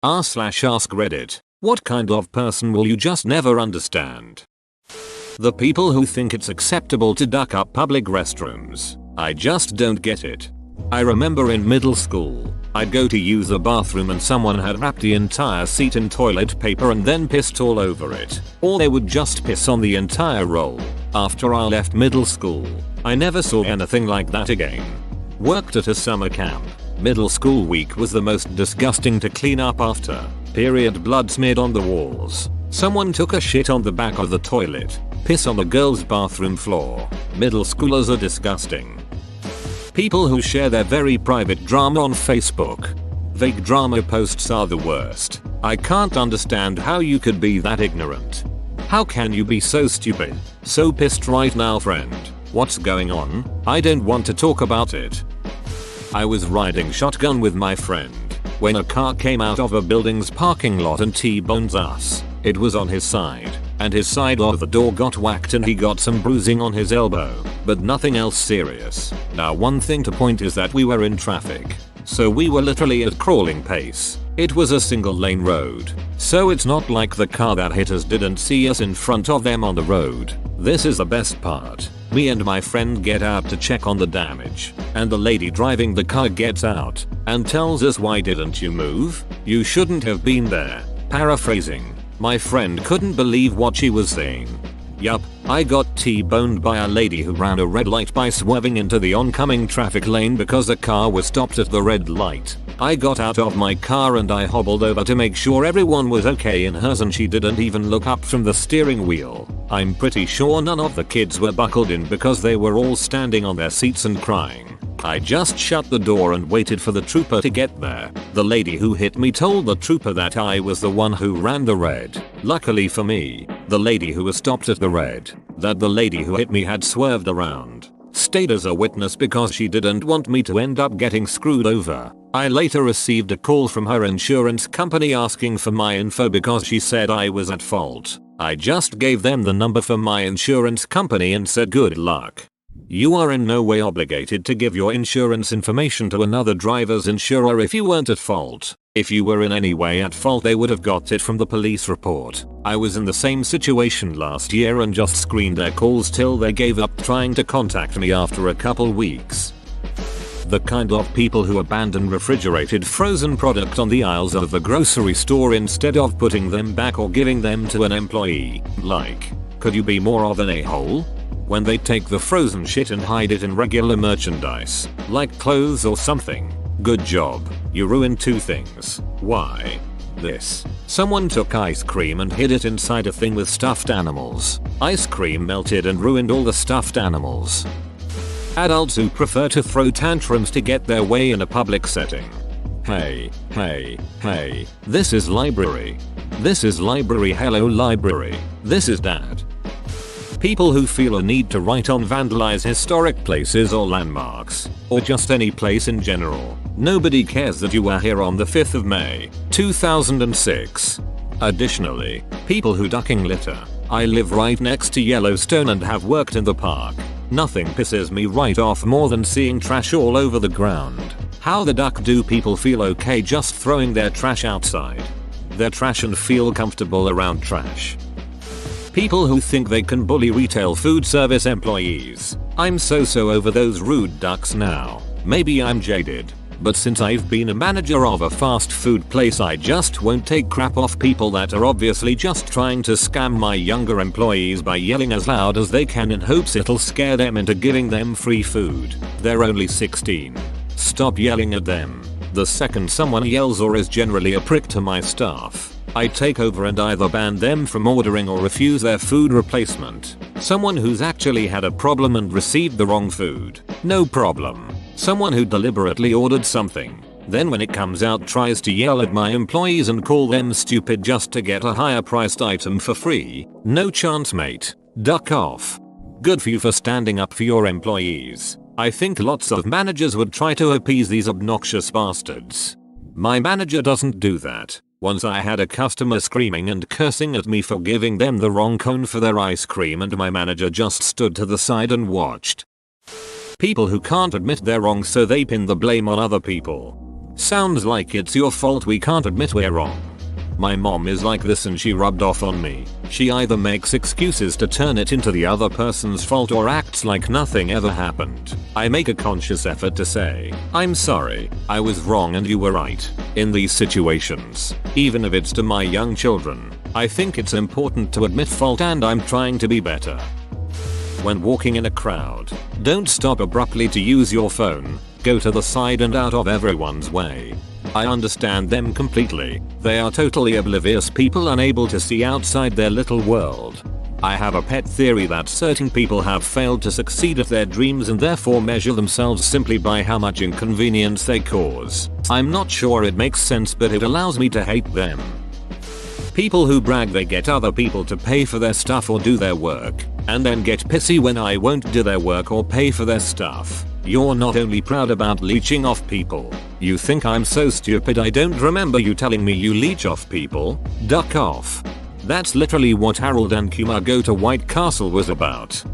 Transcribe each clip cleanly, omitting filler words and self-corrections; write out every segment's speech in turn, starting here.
r/ask Reddit. What kind of person will you just never understand? The people who think it's acceptable to duck up public restrooms. I just don't get it. I remember in middle school, I'd go to use the bathroom and someone had wrapped the entire seat in toilet paper and then pissed all over it. Or they would just piss on the entire roll. After I left middle school, I never saw anything like that again. Worked at a summer camp. Middle school week was the most disgusting to clean up after. Period blood smeared on the walls. Someone took a shit on the back of the toilet. Piss on the girls' bathroom floor. Middle schoolers are disgusting. People who share their very private drama on Facebook. Vague drama posts are the worst. I can't understand how you could be that ignorant. How can you be so stupid? So pissed right now, friend. What's going on? I don't want to talk about it. I was riding shotgun with my friend when a car came out of a building's parking lot and T-boned us. It was on his side, and his side of the door got whacked and he got some bruising on his elbow, but nothing else serious. Now one thing to point is that we were in traffic, so we were literally at crawling pace. It was a single lane road, so it's not like the car that hit us didn't see us in front of them on the road. This is the best part. Me and my friend get out to check on the damage, and the lady driving the car gets out and tells us, "Why didn't you move? You shouldn't have been there." Paraphrasing, my friend couldn't believe what she was saying. Yup, I got T-boned by a lady who ran a red light by swerving into the oncoming traffic lane because a car was stopped at the red light. I got out of my car and I hobbled over to make sure everyone was okay in hers, and she didn't even look up from the steering wheel. I'm pretty sure none of the kids were buckled in because they were all standing on their seats and crying. I just shut the door and waited for the trooper to get there. The lady who hit me told the trooper that I was the one who ran the red. Luckily for me, the lady who was stopped at the red, that the lady who hit me had swerved around, stayed as a witness because she didn't want me to end up getting screwed over. I later received a call from her insurance company asking for my info because she said I was at fault. I just gave them the number for my insurance company and said good luck. You are in no way obligated to give your insurance information to another driver's insurer if you weren't at fault. If you were in any way at fault, they would have got it from the police report. I was in the same situation last year and just screened their calls till they gave up trying to contact me after a couple weeks. The kind of people who abandon refrigerated frozen product on the aisles of the grocery store instead of putting them back or giving them to an employee. Like, could you be more of an a-hole? When they take the frozen shit and hide it in regular merchandise, like clothes or something. Good job. You ruined two things. Why? This. Someone took ice cream and hid it inside a thing with stuffed animals. Ice cream melted and ruined all the stuffed animals. Adults who prefer to throw tantrums to get their way in a public setting. Hey, hey, hey. This is library. This is library. Hello library. This is dad. People who feel a need to write on vandalize historic places or landmarks, or just any place in general. Nobody cares that you were here on the 5th of May, 2006. Additionally, people who ducking litter. I live right next to Yellowstone and have worked in the park. Nothing pisses me right off more than seeing trash all over the ground. How the duck do people feel okay just throwing their trash outside? Their trash and feel comfortable around trash. People who think they can bully retail food service employees. I'm so over those rude ducks now. Maybe I'm jaded, but since I've been a manager of a fast food place, I just won't take crap off people that are obviously just trying to scam my younger employees by yelling as loud as they can in hopes it'll scare them into giving them free food. They're only 16. Stop yelling at them. The second someone yells or is generally a prick to my staff, I take over and either ban them from ordering or refuse their food replacement. Someone who's actually had a problem and received the wrong food, no problem. Someone who deliberately ordered something, then when it comes out tries to yell at my employees and call them stupid just to get a higher priced item for free, no chance mate. Duck off. Good for you for standing up for your employees. I think lots of managers would try to appease these obnoxious bastards. My manager doesn't do that. Once I had a customer screaming and cursing at me for giving them the wrong cone for their ice cream, and my manager just stood to the side and watched. People who can't admit they're wrong so they pin the blame on other people. Sounds like it's your fault we can't admit we're wrong. My mom is like this and she rubbed off on me. She either makes excuses to turn it into the other person's fault or acts like nothing ever happened. I make a conscious effort to say, I'm sorry, I was wrong and you were right. In these situations, even if it's to my young children, I think it's important to admit fault and I'm trying to be better. When walking in a crowd, don't stop abruptly to use your phone. Go to the side and out of everyone's way. I understand them completely. They are totally oblivious people unable to see outside their little world. I have a pet theory that certain people have failed to succeed at their dreams and therefore measure themselves simply by how much inconvenience they cause. I'm not sure it makes sense, but it allows me to hate them. People who brag they get other people to pay for their stuff or do their work, and then get pissy when I won't do their work or pay for their stuff. You're not only proud about leeching off people, you think I'm so stupid I don't remember you telling me you leech off people? Duck off. That's literally what Harold and Kumar Go to White Castle was about.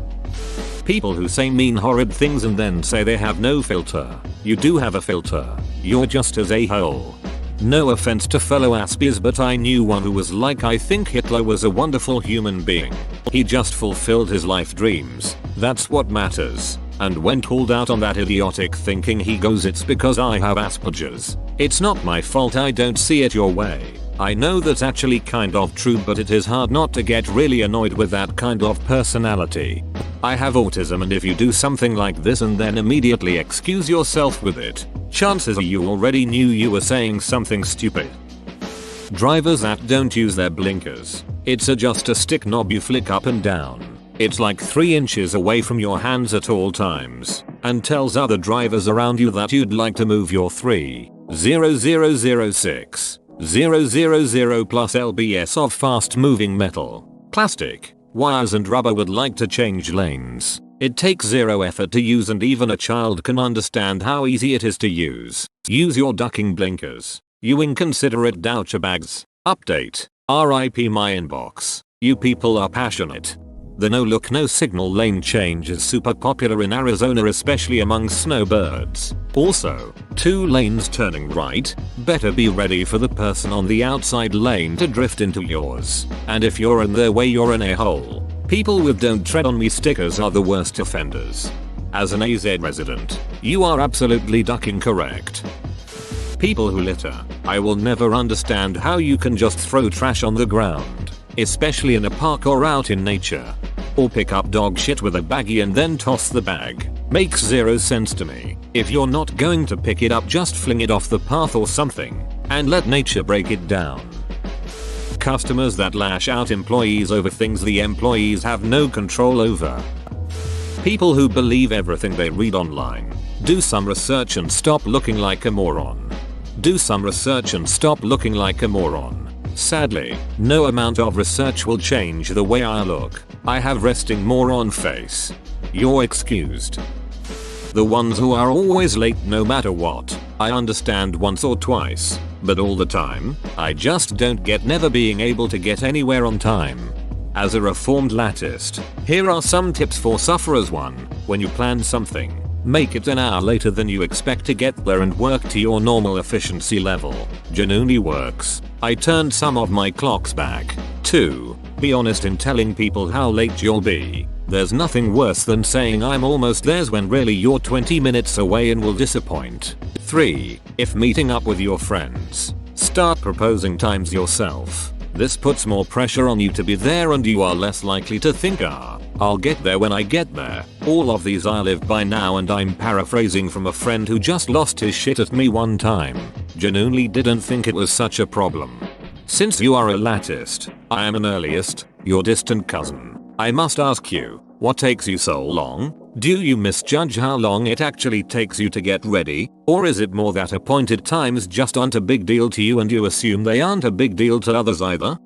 People who say mean horrid things and then say they have no filter. You do have a filter. You're just as a-hole. No offense to fellow Aspies, but I knew one who was like, I think Hitler was a wonderful human being. He just fulfilled his life dreams. That's what matters. And when called out on that idiotic thinking, he goes, it's because I have Asperger's. It's not my fault I don't see it your way. I know that's actually kind of true, but it is hard not to get really annoyed with that kind of personality. I have autism, and if you do something like this and then immediately excuse yourself with it, chances are you already knew you were saying something stupid. Drivers that don't use their blinkers. It's just a stick knob you flick up and down. It's like 3 inches away from your hands at all times, and tells other drivers around you that you'd like to move your 30006 000 plus lbs of fast moving metal, plastic, wires and rubber would like to change lanes. It takes zero effort to use and even a child can understand how easy it is to use. Use your ducking blinkers, you inconsiderate douchebags. Update. RIP my inbox. You people are passionate. The no look no signal lane change is super popular in Arizona, especially among snowbirds. Also, 2 lanes turning right, better be ready for the person on the outside lane to drift into yours. And if you're in their way, you're an a-hole. People with don't tread on me stickers are the worst offenders. As an AZ resident, you are absolutely ducking correct. People who litter. I will never understand how you can just throw trash on the ground, especially in a park or out in nature. Or pick up dog shit with a baggie and then toss the bag. Makes zero sense to me. If you're not going to pick it up, just fling it off the path or something, and let nature break it down. Customers that lash out employees over things the employees have no control over. People who believe everything they read online. Do some research and stop looking like a moron. Do some research and stop looking like a moron. Sadly, no amount of research will change the way I look. I have resting moron face. You're excused. The ones who are always late no matter what. I understand once or twice, but all the time, I just don't get never being able to get anywhere on time. As a reformed latist, here are some tips for sufferers. 1. When you plan something, make it an hour later than you expect to get there and work to your normal efficiency level. Genuinely works. I turned some of my clocks back. 2. Be honest in telling people how late you'll be. There's nothing worse than saying I'm almost there when really you're 20 minutes away and will disappoint. 3. If meeting up with your friends, start proposing times yourself. This puts more pressure on you to be there and you are less likely to think, I'll get there when I get there. All of these I live by now, and I'm paraphrasing from a friend who just lost his shit at me one time. Genuinely didn't think it was such a problem. Since you are a latist, I am an earliest, your distant cousin. I must ask you, what takes you so long? Do you misjudge how long it actually takes you to get ready? Or is it more that appointed times just aren't a big deal to you and you assume they aren't a big deal to others either?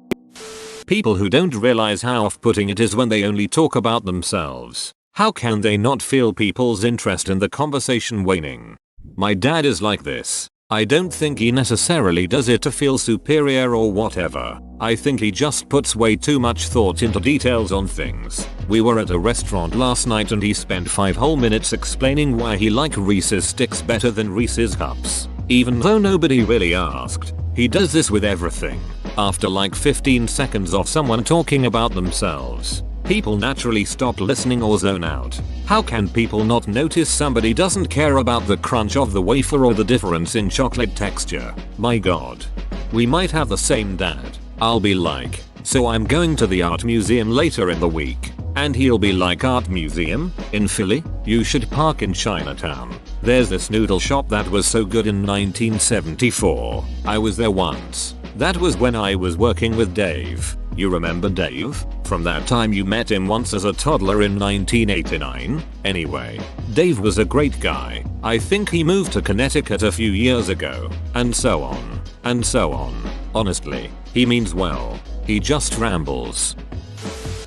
People who don't realize how off-putting it is when they only talk about themselves. How can they not feel people's interest in the conversation waning? My dad is like this. I don't think he necessarily does it to feel superior or whatever. I think he just puts way too much thought into details on things. We were at a restaurant last night and he spent 5 whole minutes explaining why he liked Reese's sticks better than Reese's cups. Even though nobody really asked. He does this with everything. After like 15 seconds of someone talking about themselves, people naturally stop listening or zone out. How can people not notice somebody doesn't care about the crunch of the wafer or the difference in chocolate texture? My god. We might have the same dad. I'll be like, so I'm going to the art museum later in the week. And he'll be like, art museum? In Philly? You should park in Chinatown. There's this noodle shop that was so good in 1974. I was there once. That was when I was working with Dave. You remember Dave? From that time you met him once as a toddler in 1989? Anyway, Dave was a great guy. I think he moved to Connecticut a few years ago. And so on. And so on. Honestly, he means well. He just rambles.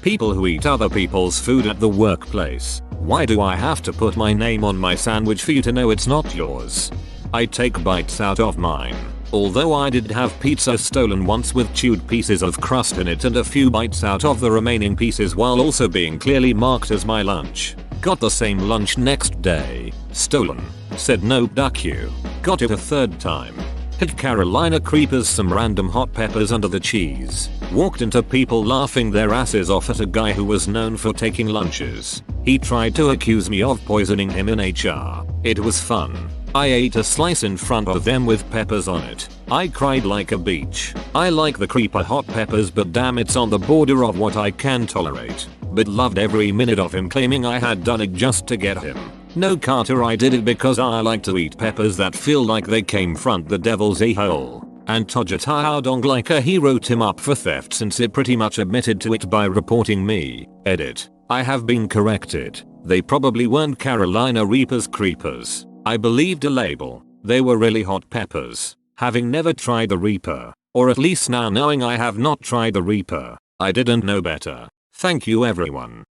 People who eat other people's food at the workplace. Why do I have to put my name on my sandwich for you to know it's not yours? I take bites out of mine. Although I did have pizza stolen once with chewed pieces of crust in it and a few bites out of the remaining pieces while also being clearly marked as my lunch. Got the same lunch next day. Stolen. Said no duck you. Got it a third time. Hid Carolina Creepers some random hot peppers under the cheese. Walked into people laughing their asses off at a guy who was known for taking lunches. He tried to accuse me of poisoning him in HR. It was fun. I ate a slice in front of them with peppers on it. I cried like a beach. I like the creeper hot peppers, but damn, it's on the border of what I can tolerate. But loved every minute of him claiming I had done it just to get him. No, Carter, I did it because I like to eat peppers that feel like they came front the devil's a-hole. And Tojata Dong like he wrote him up for theft since it pretty much admitted to it by reporting me. Edit. I have been corrected. They probably weren't Carolina Reapers creepers. I believed a label. They were really hot peppers. Having never tried the Reaper, or at least now knowing I have not tried the Reaper, I didn't know better. Thank you everyone.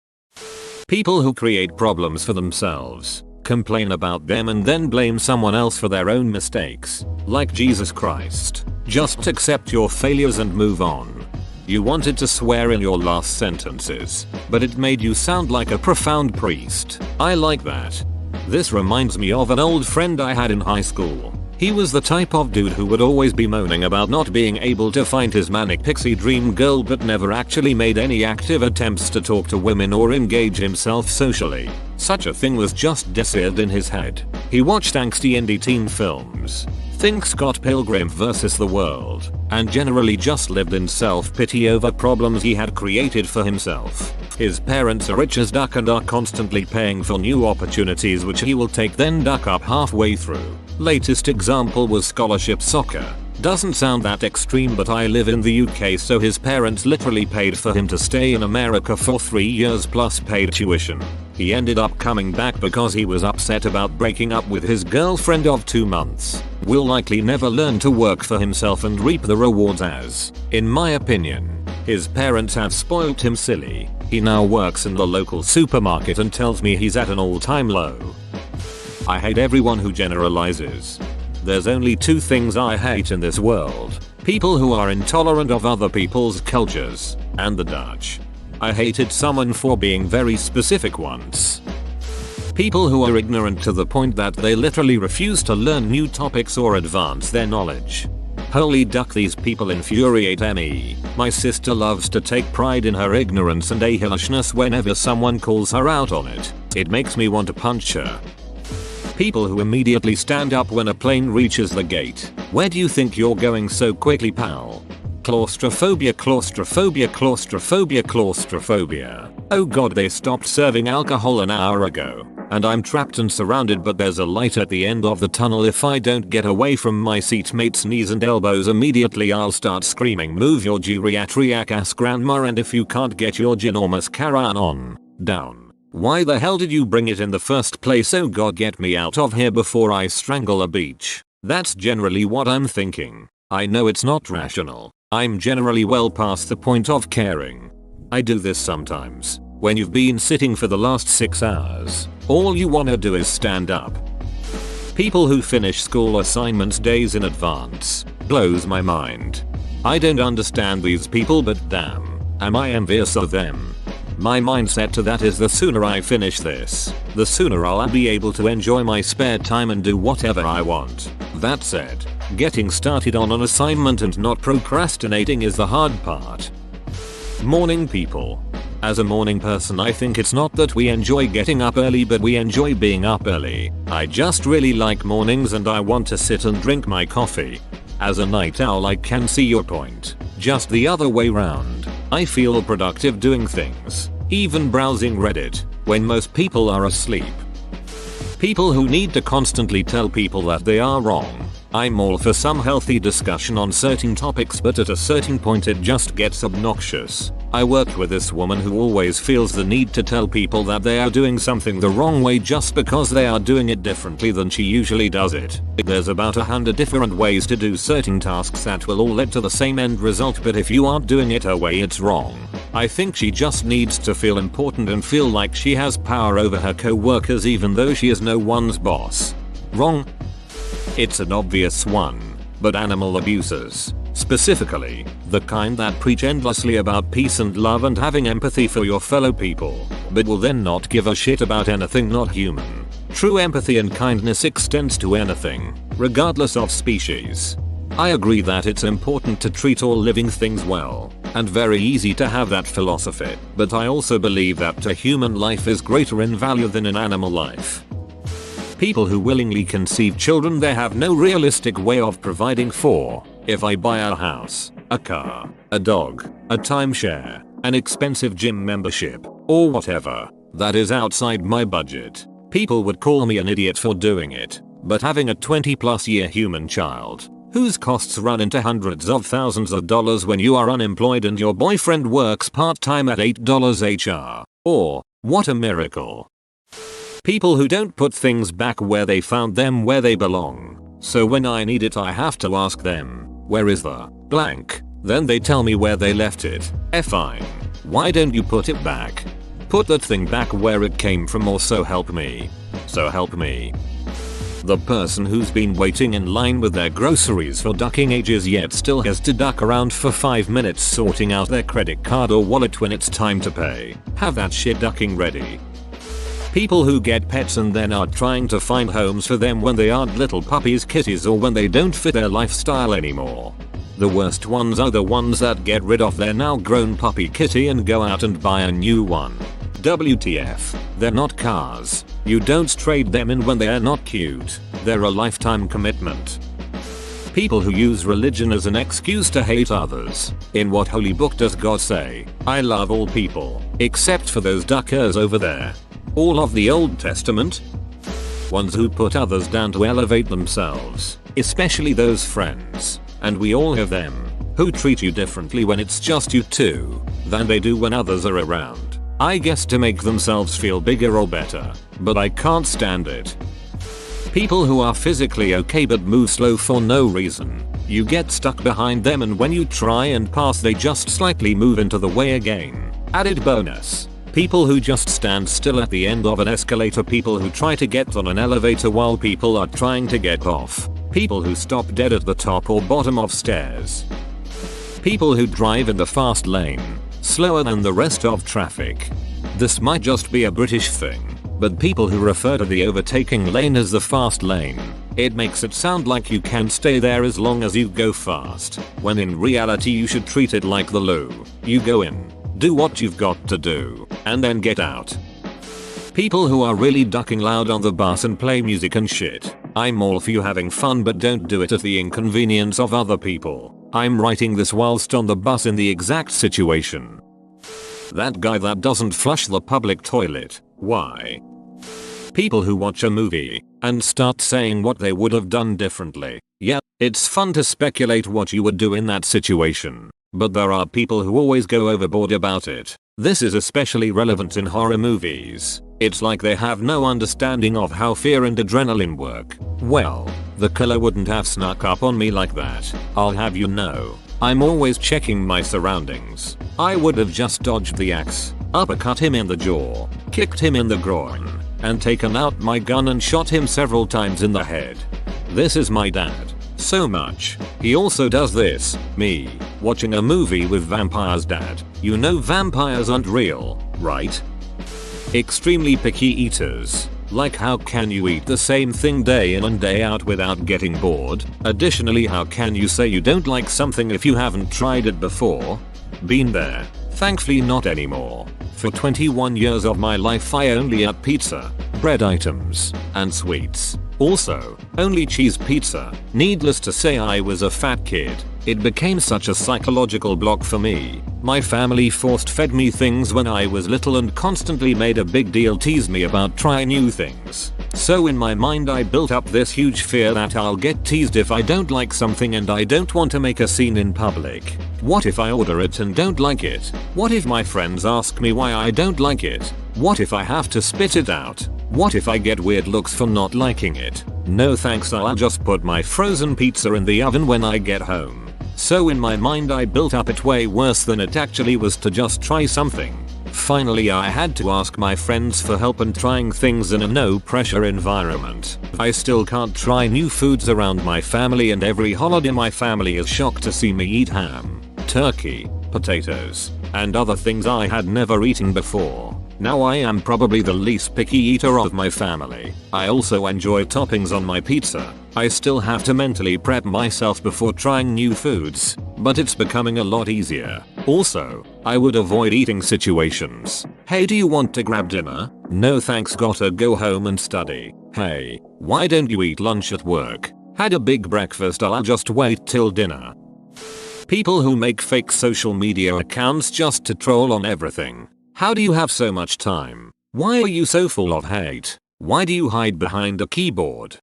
People who create problems for themselves, complain about them and then blame someone else for their own mistakes. Like Jesus Christ. Just accept your failures and move on. You wanted to swear in your last sentences, but it made you sound like a profound priest. I like that. This reminds me of an old friend I had in high school. He was the type of dude who would always be moaning about not being able to find his manic pixie dream girl but never actually made any active attempts to talk to women or engage himself socially. Such a thing was just desired in his head. He watched angsty indie teen films, think Scott Pilgrim vs. the World, and generally just lived in self-pity over problems he had created for himself. His parents are rich as duck and are constantly paying for new opportunities which he will take then duck up halfway through. Latest example was scholarship soccer. Doesn't sound that extreme, but I live in the UK, so his parents literally paid for him to stay in America for 3 years plus paid tuition. He ended up coming back because he was upset about breaking up with his girlfriend of 2 months. Will likely never learn to work for himself and reap the rewards as, in my opinion, his parents have spoilt him silly. He now works in the local supermarket and tells me he's at an all-time low. I hate everyone who generalizes. There's only 2 things I hate in this world. People who are intolerant of other people's cultures, and the Dutch. I hated someone for being very specific once. People who are ignorant to the point that they literally refuse to learn new topics or advance their knowledge. Holy duck, these people infuriate me. My sister loves to take pride in her ignorance and ahilishness whenever someone calls her out on it. It makes me want to punch her. People who immediately stand up when a plane reaches the gate. Where do you think you're going so quickly, pal? Claustrophobia, claustrophobia, claustrophobia, claustrophobia. Oh god, they stopped serving alcohol an hour ago, and I'm trapped and surrounded, but there's a light at the end of the tunnel. If I don't get away from my seatmates' knees and elbows immediately, I'll start screaming, move your geriatric ass grandma, and if you can't get your ginormous Karan on, down. Why the hell did you bring it in the first place? Oh god, get me out of here before I strangle a beach. That's generally what I'm thinking. I know it's not rational. I'm generally well past the point of caring. I do this sometimes. When you've been sitting for the last 6 hours, all you wanna do is stand up. People who finish school assignments days in advance. Blows my mind. I don't understand these people, but damn, am I envious of them. My mindset to that is the sooner I finish this, the sooner I'll be able to enjoy my spare time and do whatever I want. That said, getting started on an assignment and not procrastinating is the hard part. Morning people. As a morning person, I think it's not that we enjoy getting up early, but we enjoy being up early. I just really like mornings and I want to sit and drink my coffee. As a night owl, I can see your point. Just the other way round. I feel productive doing things, even browsing Reddit, when most people are asleep. People who need to constantly tell people that they are wrong. I'm all for some healthy discussion on certain topics, but at a certain point it just gets obnoxious. I worked with this woman who always feels the need to tell people that they are doing something the wrong way just because they are doing it differently than she usually does it. There's about 100 different ways to do certain tasks that will all lead to the same end result, but if you aren't doing it her way, it's wrong. I think she just needs to feel important and feel like she has power over her co-workers even though she is no one's boss. Wrong? It's an obvious one, but animal abusers, specifically, the kind that preach endlessly about peace and love and having empathy for your fellow people, but will then not give a shit about anything not human. True empathy and kindness extends to anything, regardless of species. I agree that it's important to treat all living things well, and very easy to have that philosophy, but I also believe that a human life is greater in value than an animal life. People who willingly conceive children they have no realistic way of providing for. If I buy a house, a car, a dog, a timeshare, an expensive gym membership, or whatever, that is outside my budget, people would call me an idiot for doing it. But having a 20+ year human child, whose costs run into hundreds of thousands of dollars when you are unemployed and your boyfriend works part-time at $8 HR, or, what a miracle. People who don't put things back where they found them where they belong. So when I need it I have to ask them, where is the blank? Then they tell me where they left it. Fine. Why don't you put it back? Put that thing back where it came from, or so help me. So help me. The person who's been waiting in line with their groceries for ducking ages yet still has to duck around for 5 minutes sorting out their credit card or wallet when it's time to pay. Have that shit ducking ready. People who get pets and then are trying to find homes for them when they aren't little puppies, kitties, or when they don't fit their lifestyle anymore. The worst ones are the ones that get rid of their now grown puppy kitty and go out and buy a new one. WTF, they're not cars. You don't trade them in when they are not cute. They're a lifetime commitment. People who use religion as an excuse to hate others. In what holy book does God say, I love all people, except for those duckers over there? All of the Old Testament? Ones who put others down to elevate themselves, especially those friends, and we all have them, who treat you differently when it's just you two, than they do when others are around. I guess to make themselves feel bigger or better, but I can't stand it. People who are physically okay but move slow for no reason. You get stuck behind them and when you try and pass they just slightly move into the way again. Added bonus. People who just stand still at the end of an escalator. People who try to get on an elevator while people are trying to get off. People who stop dead at the top or bottom of stairs. People who drive in the fast lane, slower than the rest of traffic. This might just be a British thing, but people who refer to the overtaking lane as the fast lane, it makes it sound like you can stay there as long as you go fast, when in reality you should treat it like the loo. You go in, do what you've got to do, and then get out. People who are really ducking loud on the bus and play music and shit. I'm all for you having fun, but don't do it at the inconvenience of other people. I'm writing this whilst on the bus in the exact situation. That guy that doesn't flush the public toilet. Why? People who watch a movie and start saying what they would have done differently. Yeah, it's fun to speculate what you would do in that situation. But there are people who always go overboard about it. This is especially relevant in horror movies. It's like they have no understanding of how fear and adrenaline work. Well, the killer wouldn't have snuck up on me like that. I'll have you know, I'm always checking my surroundings. I would have just dodged the axe, uppercut him in the jaw, kicked him in the groin, and taken out my gun and shot him several times in the head. This is my dad. So much. He also does this. Me. Watching a movie with vampires. Dad, you know vampires aren't real, right? Extremely picky eaters. Like, how can you eat the same thing day in and day out without getting bored? Additionally, how can you say you don't like something if you haven't tried it before? Been there. Thankfully not anymore. For 21 years of my life I only ate pizza, bread items, and sweets. Also, only cheese pizza. Needless to say, I was a fat kid. It became such a psychological block for me. My family forced fed me things when I was little and constantly made a big deal, teased me about trying new things. So in my mind I built up this huge fear that I'll get teased if I don't like something, and I don't want to make a scene in public. What if I order it and don't like it? What if my friends ask me why I don't like it? What if I have to spit it out? What if I get weird looks for not liking it? No thanks, I'll just put my frozen pizza in the oven when I get home. So in my mind I built up it way worse than it actually was to just try something. Finally I had to ask my friends for help and trying things in a no pressure environment. I still can't try new foods around my family, and every holiday my family is shocked to see me eat ham, turkey, potatoes, and other things I had never eaten before. Now I am probably the least picky eater of my family. I also enjoy toppings on my pizza. I still have to mentally prep myself before trying new foods, but it's becoming a lot easier. Also, I would avoid eating situations. Hey, do you want to grab dinner? No thanks, gotta go home and study. Hey, why don't you eat lunch at work? Had a big breakfast, I'll just wait till dinner. People who make fake social media accounts just to troll on everything. How do you have so much time? Why are you so full of hate? Why do you hide behind a keyboard?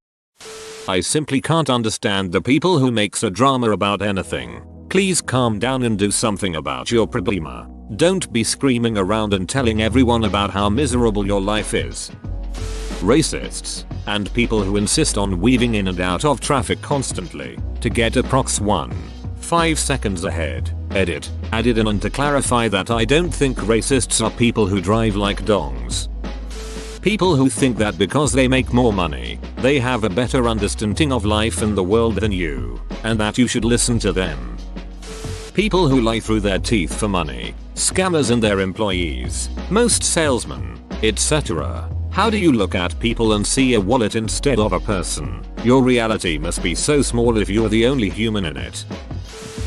I simply can't understand the people who makes a drama about anything. Please calm down and do something about your problema. Don't be screaming around and telling everyone about how miserable your life is. Racists and people who insist on weaving in and out of traffic constantly to get approx 5 seconds ahead. Edit. Added in and to clarify that I don't think racists are people who drive like dongs. People who think that because they make more money, they have a better understanding of life and the world than you, and that you should listen to them. People who lie through their teeth for money, scammers and their employees, most salesmen, etc. How do you look at people and see a wallet instead of a person? Your reality must be so small if you're the only human in it.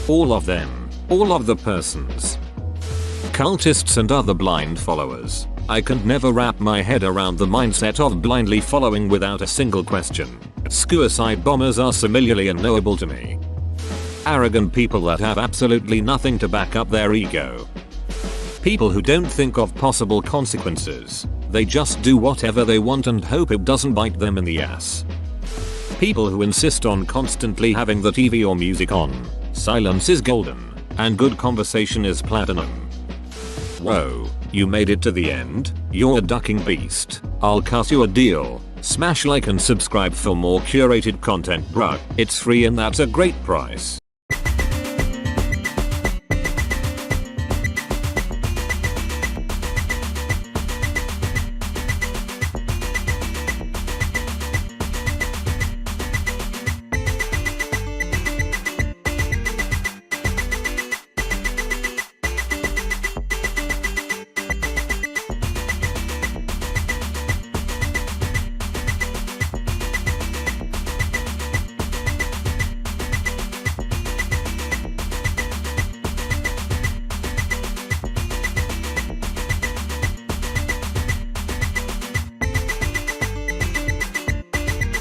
All of them. All of the persons. Cultists and other blind followers. I can never wrap my head around the mindset of blindly following without a single question. Suicide bombers are similarly unknowable to me. Arrogant people that have absolutely nothing to back up their ego. People who don't think of possible consequences. They just do whatever they want and hope it doesn't bite them in the ass. People who insist on constantly having the TV or music on. Silence is golden, and good conversation is platinum. Whoa, you made it to the end? You're a ducking beast. I'll cut you a deal. Smash like and subscribe for more curated content, bruh. It's free and that's a great price.